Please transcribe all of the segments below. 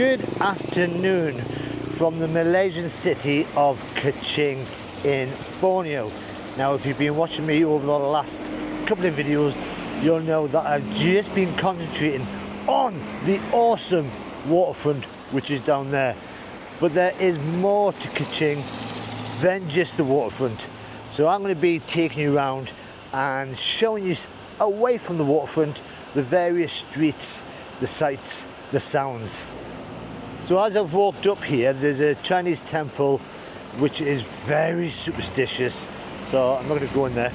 Good afternoon from the Malaysian city of Kuching in Borneo. Now, if you've been watching me over the last couple of videos, you'll know that I've just been concentrating on the awesome waterfront which is down there. But there is more to Kuching than just the waterfront. So I'm going to be taking you around and showing you away from the waterfront the various streets, the sights, the sounds. So as I've walked up here, there's a Chinese temple which is very superstitious, so I'm not going to go in there.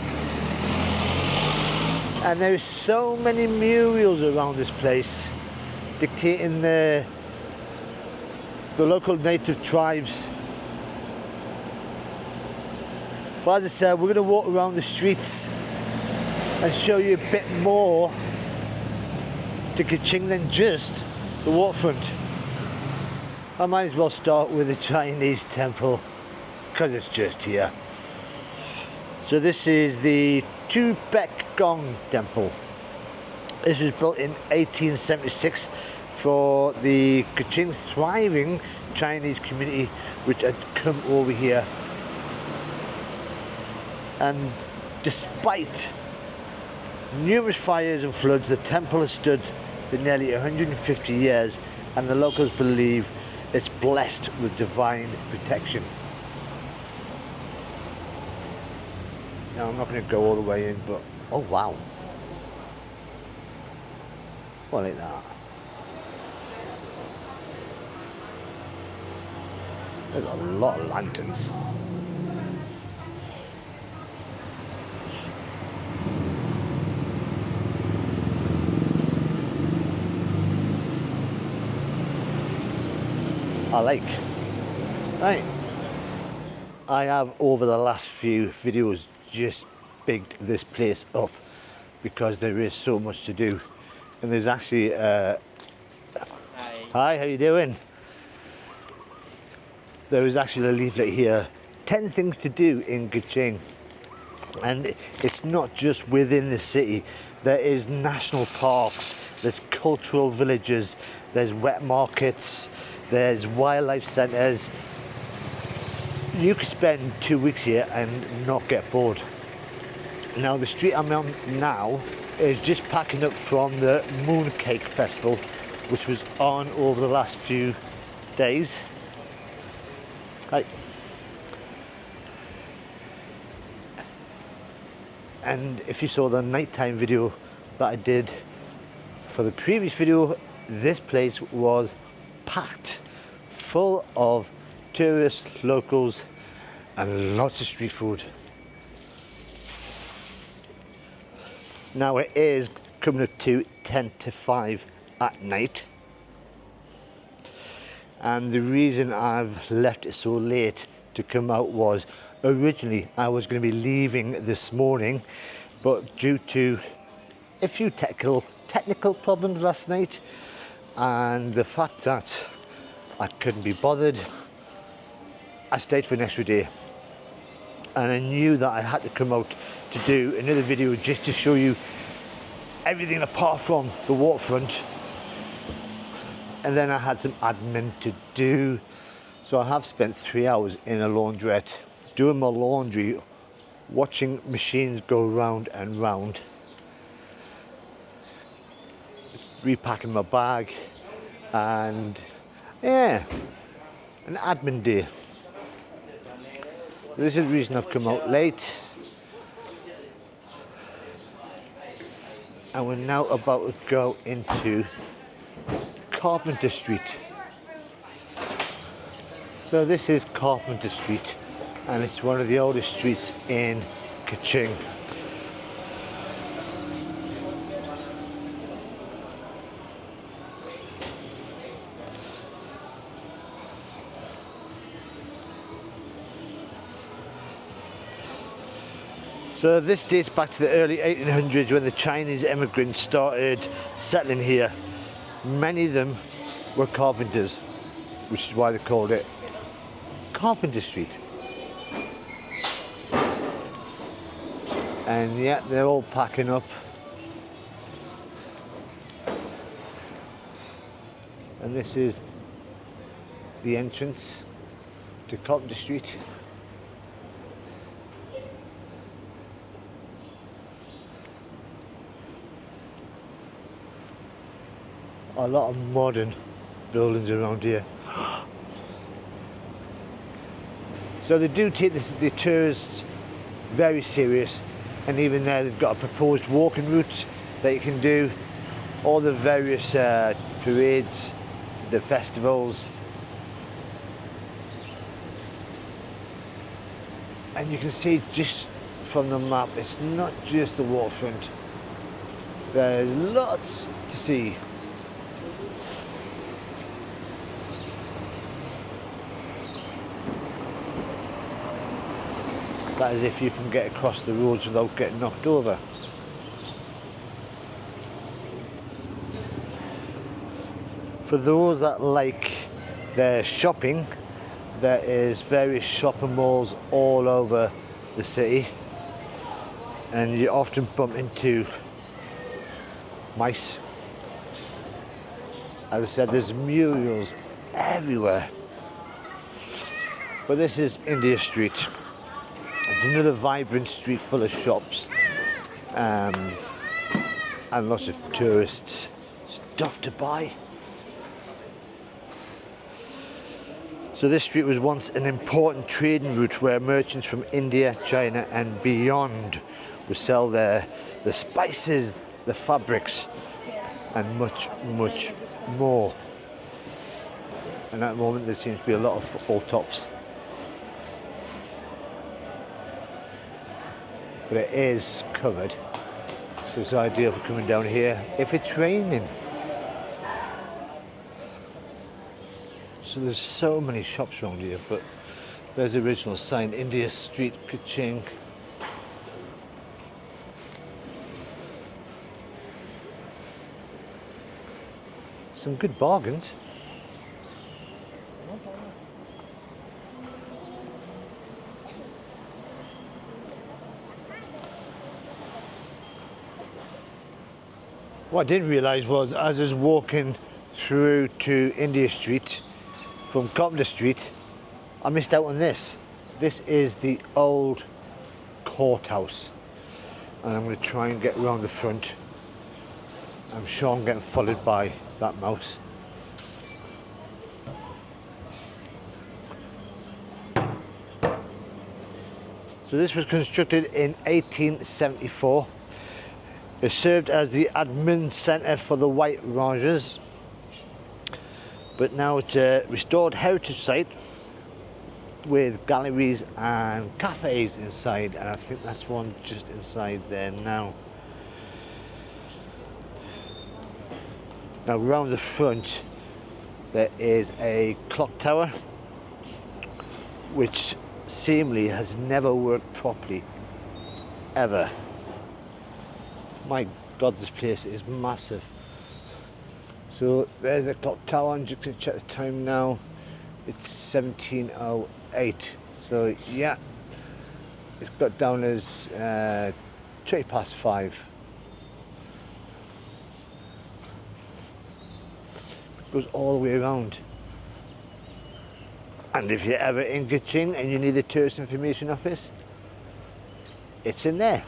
And there's so many murals around this place dictating the local native tribes. But as I said, we're going to walk around the streets and show you a bit more to Kuching than just the waterfront. I might as well start with the Chinese temple because it's just here. So this is the Tua Pek Kong temple. This was built in 1876 for the Kuching's thriving Chinese community which had come over here. And despite numerous fires and floods, the temple has stood for nearly 150 years, and the locals believe it's blessed with divine protection. Now, I'm not going to go all the way in, but oh wow, well, look at that. There's a lot of lanterns. I have over the last few videos just bigged this place up because there is so much to do, and there's actually Hi, how you doing? There is actually a leaflet here, 10 things to do in Kuching, and it's not just within the city. There is national parks, there's cultural villages, there's wet markets, there's wildlife centres. You could spend 2 weeks here and not get bored. Now, the street I'm on now is just packing up from the Mooncake Festival, which was on over the last few days. Right. And if you saw the nighttime video that I did for the previous video, this place was packed full of tourists, locals, and lots of street food. Now it is coming up to 10 to 5 at night, and the reason I've left it so late to come out was originally I was going to be leaving this morning, but due to a few technical problems last night and the fact that I couldn't be bothered, I stayed for an extra day. And I knew that I had to come out to do another video just to show you everything apart from the waterfront. And then I had some admin to do. So I have spent 3 hours in a laundrette doing my laundry, watching machines go round and round, repacking my bag, and yeah, an admin day. This is the reason I've come out late. And we're now about to go into Carpenter Street. So this is Carpenter Street, and it's one of the oldest streets in Kuching. So this dates back to the early 1800s when the Chinese immigrants started settling here. Many of them were carpenters, which is why they called it Carpenter Street. And yeah, they're all packing up. And this is the entrance to Carpenter Street. A lot of modern buildings around here. So they do take the tourists very serious, and even there they've got a proposed walking route that you can do. All the various parades, the festivals, and you can see just from the map it's not just the waterfront, there's lots to see. That is if you can get across the roads without getting knocked over. For those that like their shopping, there is various shopping malls all over the city, and you often bump into mice. As I said, there's murals everywhere. But this is India Street. It's another vibrant street full of shops and lots of tourists, stuff to buy. So this street was once an important trading route where merchants from India, China and beyond would sell the spices, the fabrics and much, much more. And at the moment there seems to be a lot of football tops. But it is covered, so it's ideal for coming down here if it's raining. So there's so many shops around here, but there's the original sign, India Street, Kuching. Some good bargains. What I didn't realise was, as I was walking through to India Street from Carpenter Street, I missed out on this. This is the old Courthouse, and I'm going to try and get around the front. I'm sure I'm getting followed by that mouse. So this was constructed in 1874. It served as the admin centre for the White Rajahs, but now it's a restored heritage site with galleries and cafes inside, and I think that's one just inside there now. Now around the front there is a clock tower which seemingly has never worked properly ever. My God, this place is massive. So there's the clock tower. I'm just going to check the time now. It's 17:08. So yeah, it's got down as 5:20. It goes all the way around. And if you're ever in Kuching and you need the tourist information office, it's in there.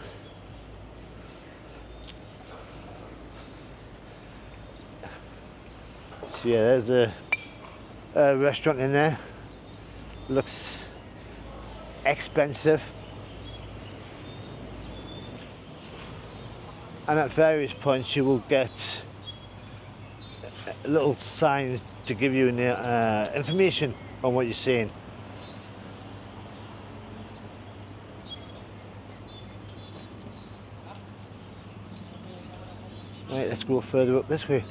So yeah, there's a restaurant in there. Looks expensive. And at various points you will get little signs to give you information on what you're seeing. Right, let's go further up this way.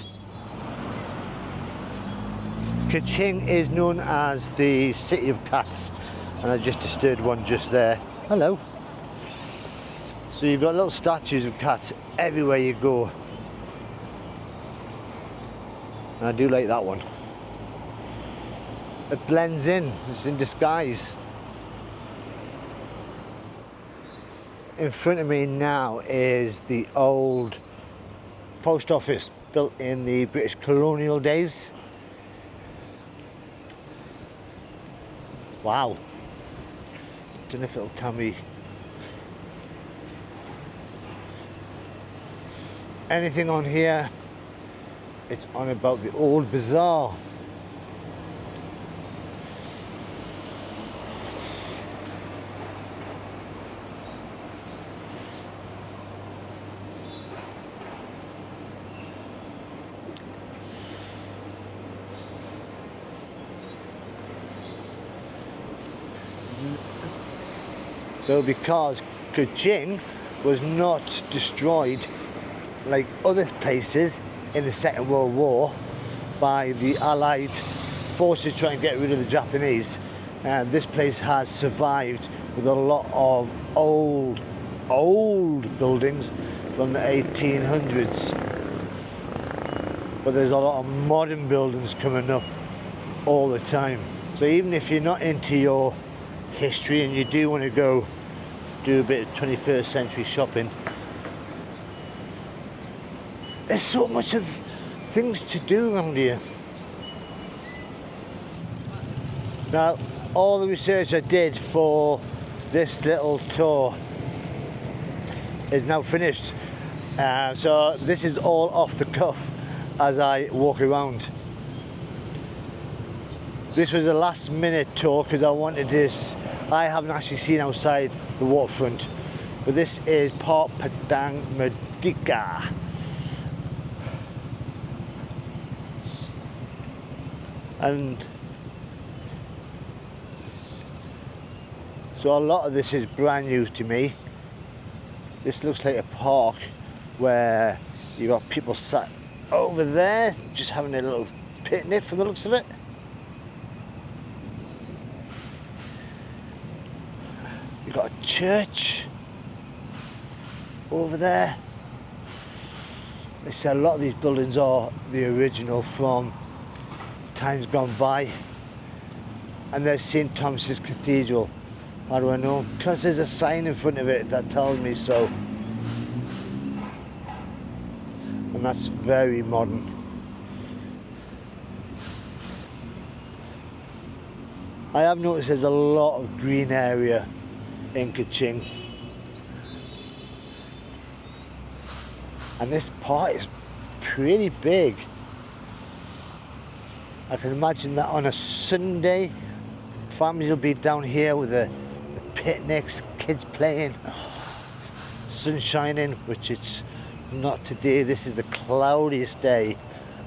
Kuching is known as the City of Cats, and I just disturbed one just there. Hello. So you've got little statues of cats everywhere you go. And I do like that one. It blends in, it's in disguise. In front of me now is the old post office built in the British colonial days. Wow. Don't know if it'll tell me anything on here. It's on about the old bazaar. So because Kuching was not destroyed like other places in the Second World War by the Allied forces trying to get rid of the Japanese, this place has survived with a lot of old buildings from the 1800s. But there's a lot of modern buildings coming up all the time. So even if you're not into your history and you do want to go do a bit of 21st century shopping, there's so much of things to do around here. Now, all the research I did for this little tour is now finished. So this is all off the cuff as I walk around. This was a last minute tour because I wanted this. I haven't actually seen outside the waterfront, but this is Park Padang Merdeka. And so a lot of this is brand new to me. This looks like a park where you got people sat over there just having a little picnic from the looks of it. You've got a church over there. They say a lot of these buildings are the original from times gone by. And there's St. Thomas's Cathedral. How do I know? Because there's a sign in front of it that tells me so. And that's very modern. I have noticed there's a lot of green area in Kuching. And this part is pretty big. I can imagine that on a Sunday, families will be down here with the picnics, kids playing, sun shining, which it's not today. This is the cloudiest day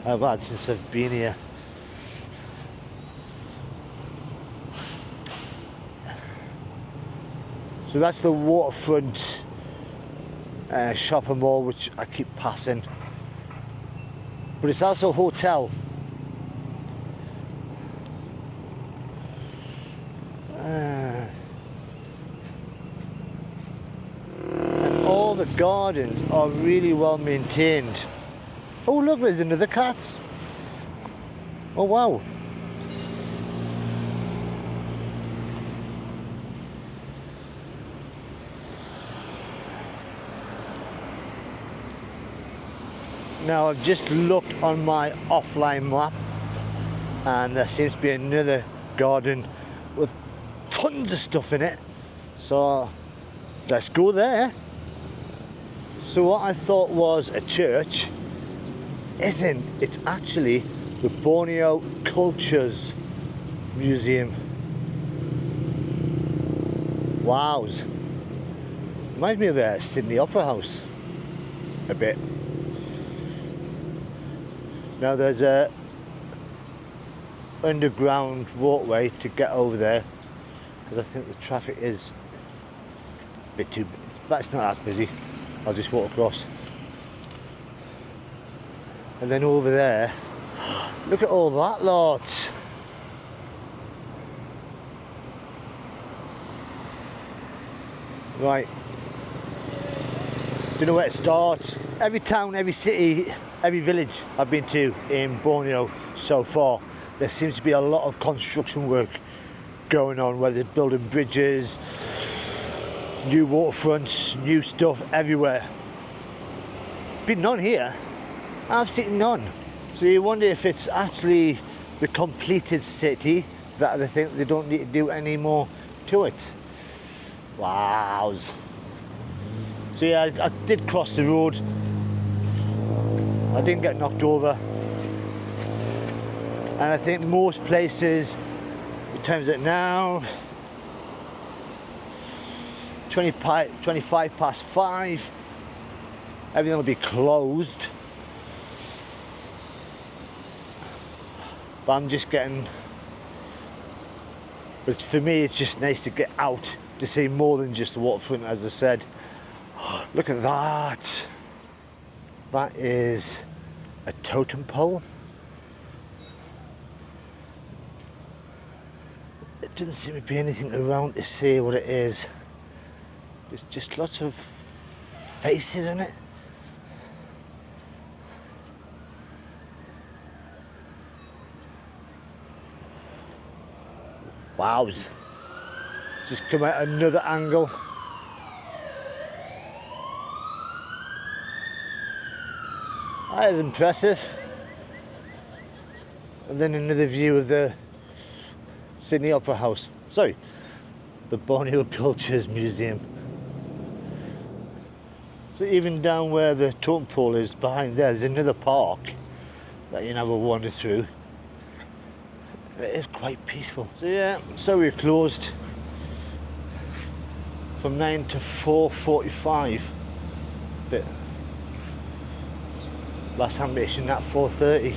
I've had since I've been here. So that's the Waterfront shopping mall, which I keep passing. But it's also a hotel. And all the gardens are really well maintained. Oh look, there's another cat. Oh wow. Now I've just looked on my offline map and there seems to be another garden with tons of stuff in it. So let's go there. So what I thought was a church isn't. It's actually the Borneo Cultures Museum. Wows. Reminds me of a Sydney Opera House a bit. Now there's a underground walkway to get over there because I think the traffic is a bit too, but it's not that busy. I'll just walk across. And then over there, look at all that lot. Right, don't know where to start. Every town, every city, every village I've been to in Borneo so far, there seems to be a lot of construction work going on, where they're building bridges, new waterfronts, new stuff everywhere. Been none here, absolutely none. So you wonder if it's actually the completed city that they think they don't need to do any more to it. Wows. So yeah, I did cross the road. I didn't get knocked over. And I think most places, what time is it now? 25 past 5. Everything will be closed. But I'm just getting, but for me it's just nice to get out to see more than just the waterfront, as I said. Oh, look at that. That is a totem pole. It doesn't seem to be anything around to say what it is. There's just lots of faces in it. Wows. Just come at another angle. That is impressive. And then another view of the Sydney Opera House. Sorry, the Borneo Cultures Museum. So even down where the totem pole is behind there's another park that you can have a wander through. It is quite peaceful. So yeah, so we're closed from 9 to 4:45. But last time mission at 4:30.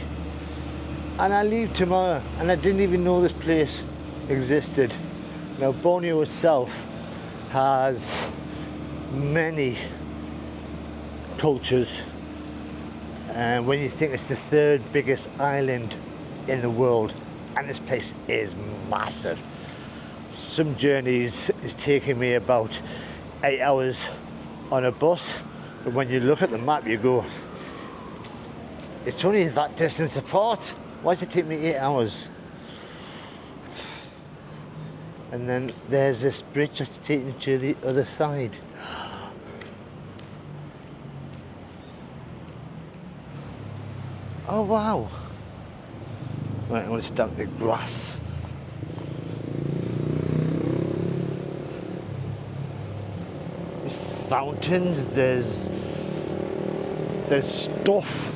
And I leave tomorrow, and I didn't even know this place existed. Now Borneo itself has many cultures, and when you think it's the 3rd biggest island in the world, and this place is massive. Some journeys is taking me about 8 hours on a bus, but when you look at the map you go, it's only that distance apart. Why does it take me 8 hours? And then there's this bridge that's taking you to the other side. Oh wow. Right, I'm going to stamp the grass. There's fountains, there's stuff.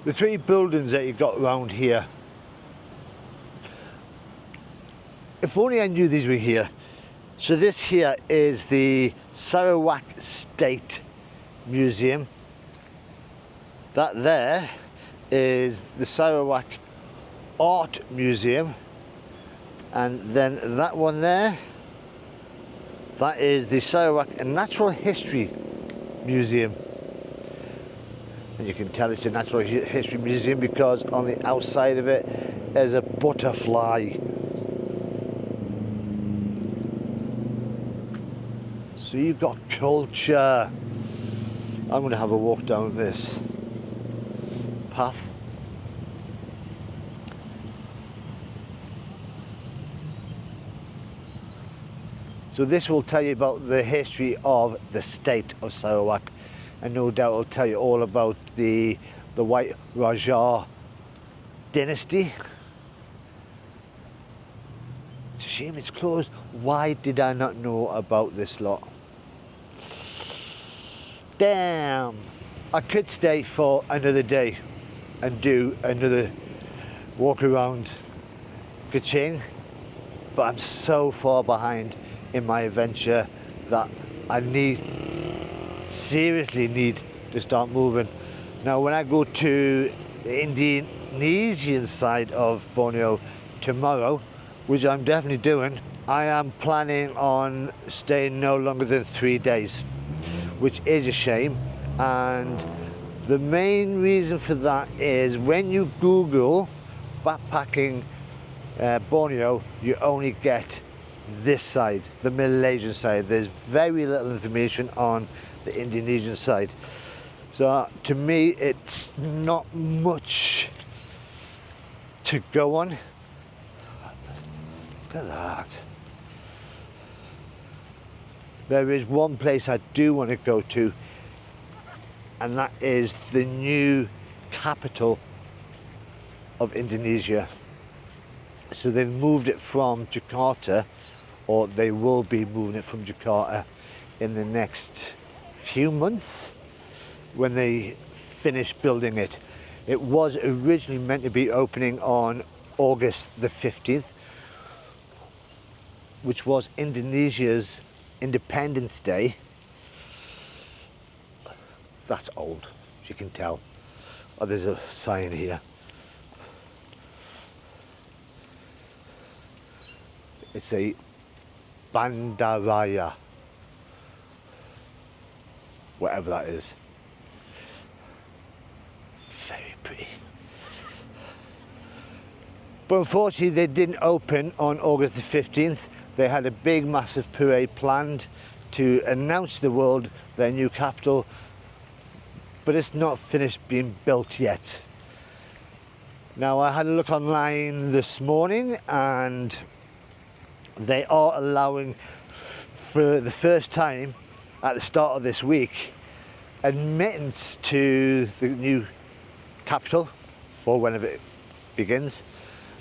The 3 buildings that you got around here, if only I knew these were here. So this here is the Sarawak State Museum. That there is the Sarawak Art Museum, and then that one there, that is the Sarawak Natural History Museum. And you can tell it's a natural history museum because on the outside of it there's a butterfly. So you've got culture. I'm going to have a walk down this path. So this will tell you about the history of the state of Sarawak, and no doubt it'll tell you all about the White Rajah dynasty. It's a shame it's closed. Why did I not know about this lot? Damn. I could stay for another day and do another walk around Kuching, but I'm so far behind in my adventure that I seriously need to start moving. Now when I go to the Indonesian side of Borneo tomorrow, which I'm definitely doing, I am planning on staying no longer than 3 days, which is a shame. And the main reason for that is when you Google backpacking Borneo, you only get this side, the Malaysian side. There's very little information on the Indonesian side. So to me, it's not much to go on. Look at that. There is one place I do want to go to, and that is the new capital of Indonesia. So they've moved it from Jakarta, or they will be moving it from Jakarta in the next few months when they finish building it. It was originally meant to be opening on August the 15th, which was Indonesia's Independence Day. That's old, as you can tell. Oh, there's a sign here. It's a bandaraya, whatever that is. Very pretty. But unfortunately they didn't open on August the 15th. They had a big massive parade planned to announce to the world their new capital, but it's not finished being built yet. Now, I had a look online this morning and they are allowing, for the first time at the start of this week, admittance to the new capital for whenever it begins,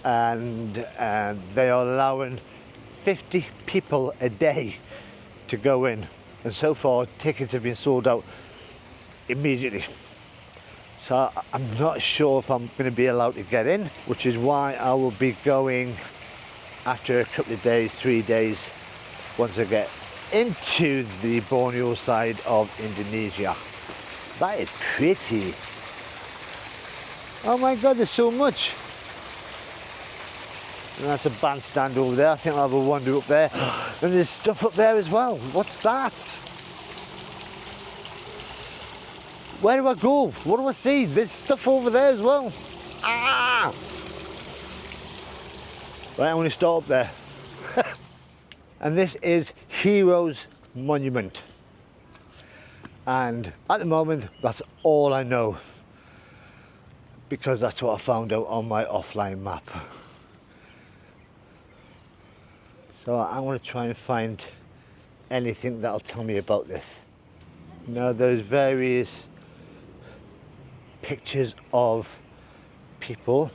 and they are allowing 50 people a day to go in, and so far tickets have been sold out immediately. So I'm not sure if I'm going to be allowed to get in, which is why I will be going after a couple of days, 3 days, once I get into the Borneo side of Indonesia. That is pretty. Oh my God, there's so much. And that's a bandstand over there. I think I'll have a wander up there. And there's stuff up there as well. What's that? Where do I go? What do I see? There's stuff over there as well. Ah! Right, I'm going to start up there. And this is Heroes Monument. And at the moment, that's all I know, because that's what I found out on my offline map. So I'm going to try and find anything that'll tell me about this. Now, there's various pictures of people.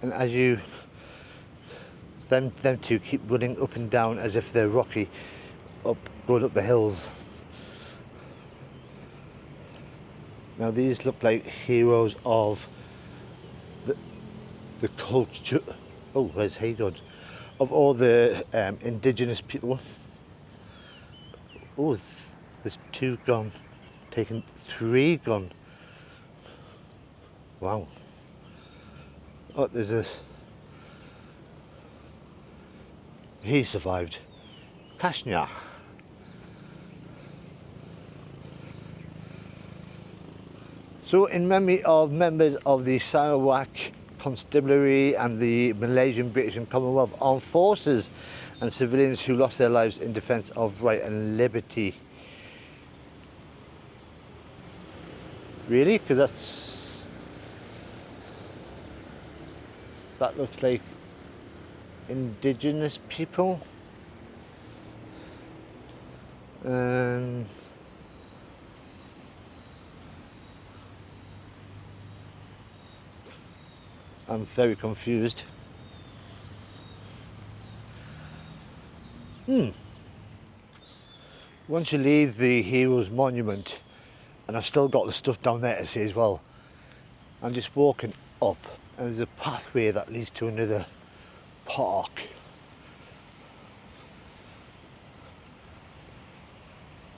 And as you, them two keep running up and down as if they're Rocky, going up the hills. Now these look like heroes of the culture. Oh, where's Haydon? Of all the indigenous people. Oh, there's 2 gone, taken 3 gone. Wow. Oh, there's a... He survived. Kashnya. So, in memory of members of the Sarawak Constabulary and the Malaysian, British and Commonwealth Armed Forces and civilians who lost their lives in defence of right and liberty. Really? Because that looks like indigenous people. I'm very confused. Once you leave the Heroes Monument, and I've still got the stuff down there to see as well, I'm just walking up and there's a pathway that leads to another park.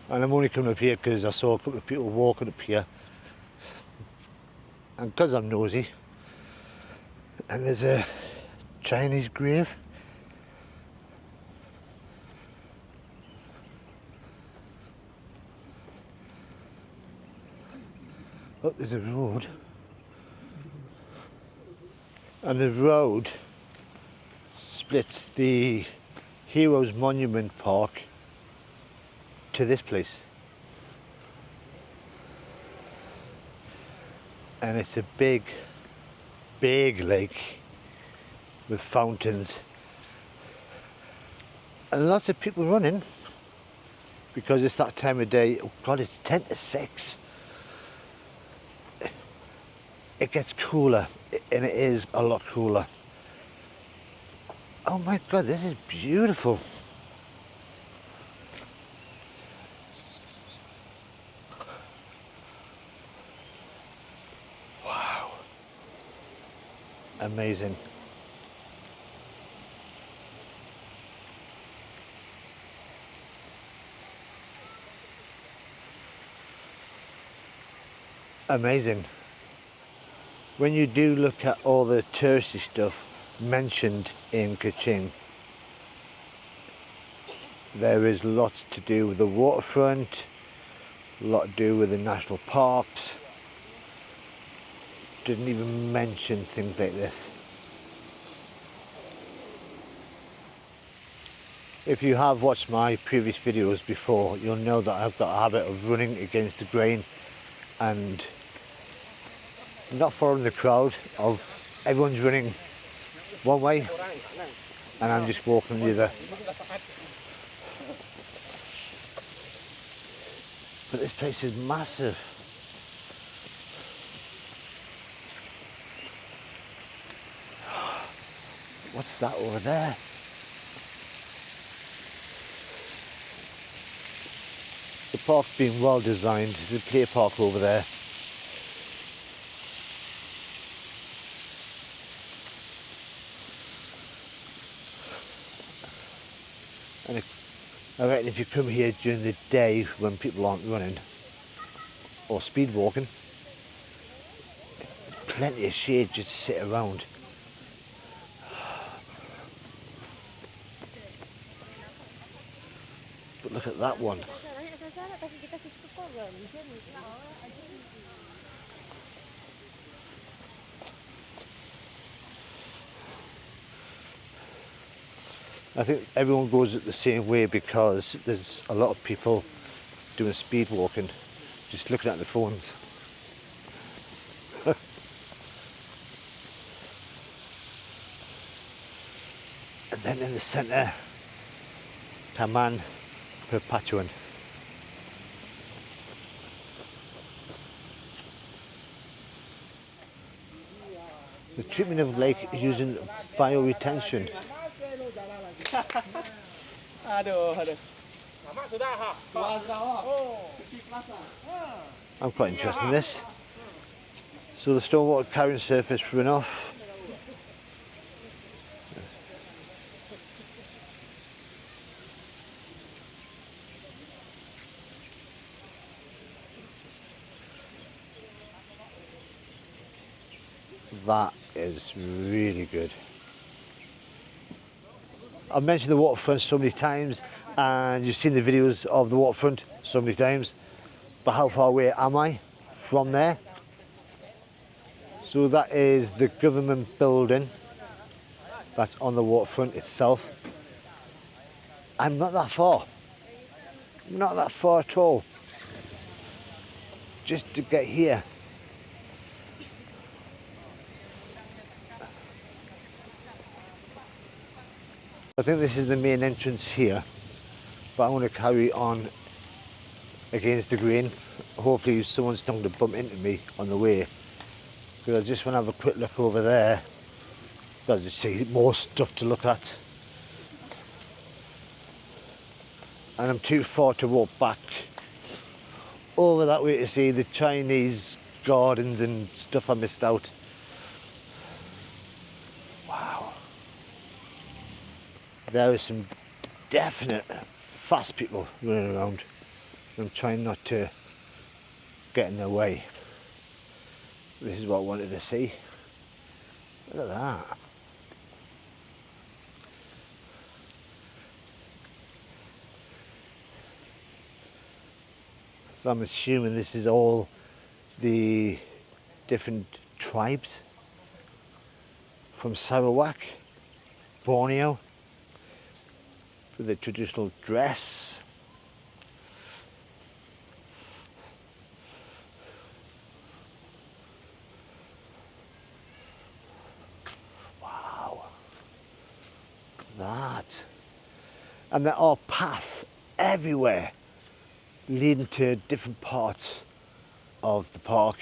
And I'm only coming up here because I saw a couple of people walking up here, and because I'm nosy. And there's a Chinese grave. Oh, there's a road. And the road splits the Heroes Monument Park to this place. And it's a big lake with fountains and lots of people running. because it's that time of day. Oh God, it's 10 to 6. It gets cooler, and it is a lot cooler. Oh my God, this is beautiful. Wow. Amazing. Amazing. When you do look at all the touristy stuff mentioned in Kuching, there is lots to do with the waterfront, a lot to do with the national parks. Didn't even mention things like this. If you have watched my previous videos before, you'll know that I've got a habit of running against the grain and not following the crowd of everyone's running one way and I'm just walking the other. But this place is massive. What's that over there? The park's been well designed. There's a play park over there. And I reckon if you come here during the day when people aren't running or speed walking, plenty of shade just to sit around. But look at that one. I think everyone goes it the same way because there's a lot of people doing speed walking, just looking at their phones. And then in the centre, Taman Perpaduan. The treatment of the lake is using bioretention. I'm quite interested in this. So the stormwater carrying surface runoff. That is really good. I've mentioned the waterfront so many times and you've seen the videos of the waterfront so many times, but how far away am I from there? So that is the government building that's on the waterfront itself. I'm not that far, not that far at all, just to get here. I think this is the main entrance here, but I'm going to carry on against the grain. Hopefully someone's not going to bump into me on the way, because I just want to have a quick look over there. I'll just see more stuff to look at. And I'm too far to walk back over that way to see the Chinese gardens and stuff I missed out. Wow. There are some definite fast people running around. I'm trying not to get in their way. This is what I wanted to see. Look at that. So I'm assuming this is all the different tribes from Sarawak, Borneo, with the traditional dress. Wow, that. And there are paths everywhere leading to different parts of the park,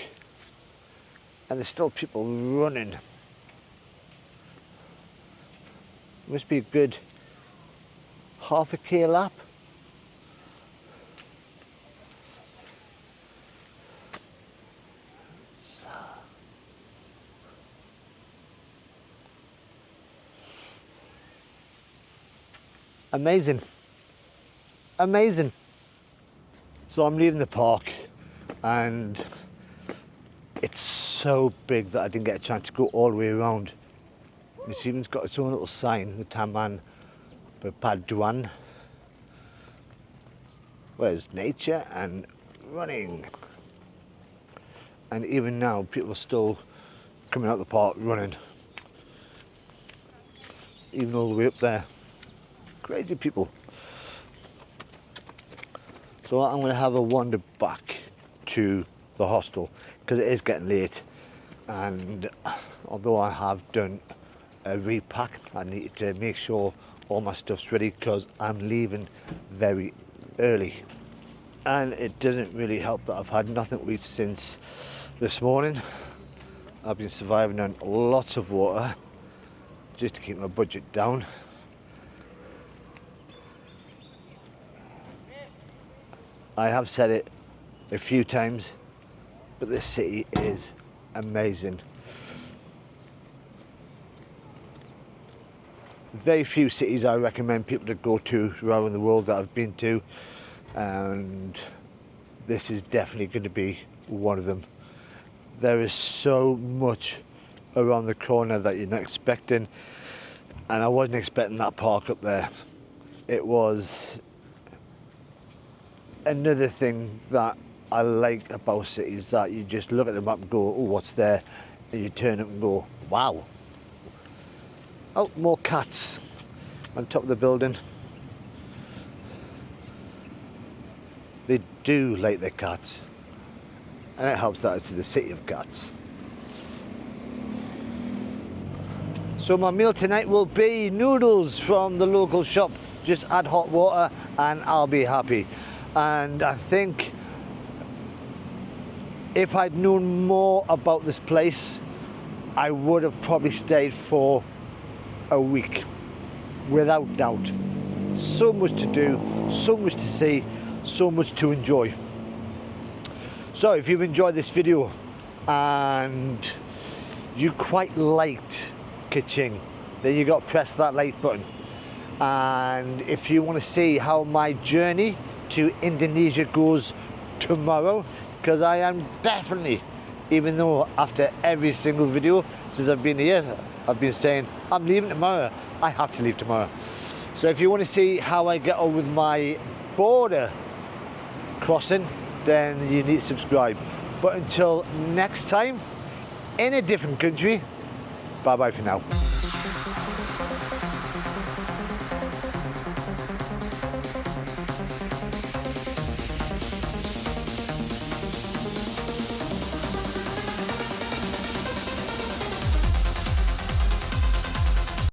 and there's still people running. Must be a good half a K lap. Amazing, amazing. So I'm leaving the park, and it's so big that I didn't get a chance to go all the way around. It's even got its own little sign, the Taman Perpaduan, where there's nature and running. And even now, people are still coming out of the park running, even all the way up there. Crazy people. So I'm going to have a wander back to the hostel because it is getting late, and although I have done a repack, I need to make sure all my stuff's ready because I'm leaving very early. And it doesn't really help that I've had nothing to eat since this morning. I've been surviving on lots of water just to keep my budget down. I have said it a few times, but this city is amazing. Very few cities I recommend people to go to around the world that I've been to, and this is definitely going to be one of them. There is so much around the corner that you're not expecting, and I wasn't expecting that park up there. It was another thing that I like about cities, that you just look at the map and go, oh, what's there? And you turn up and go, wow. Oh, more cats on top of the building. They do like their cats, and it helps that it's the city of cats. So my meal tonight will be noodles from the local shop. Just add hot water and I'll be happy. And I think if I'd known more about this place, I would have probably stayed for a week, without doubt. So much to do, so much to see, so much to enjoy. So if you've enjoyed this video and you quite liked Kuching, then you got to press that like button. And if you want to see how my journey to Indonesia goes tomorrow, because I am definitely, even though after every single video since I've been here, I've been saying I'm leaving tomorrow, I have to leave tomorrow. So if you want to see how I get on with my border crossing, then you need to subscribe. But until next time, in a different country, bye bye for now.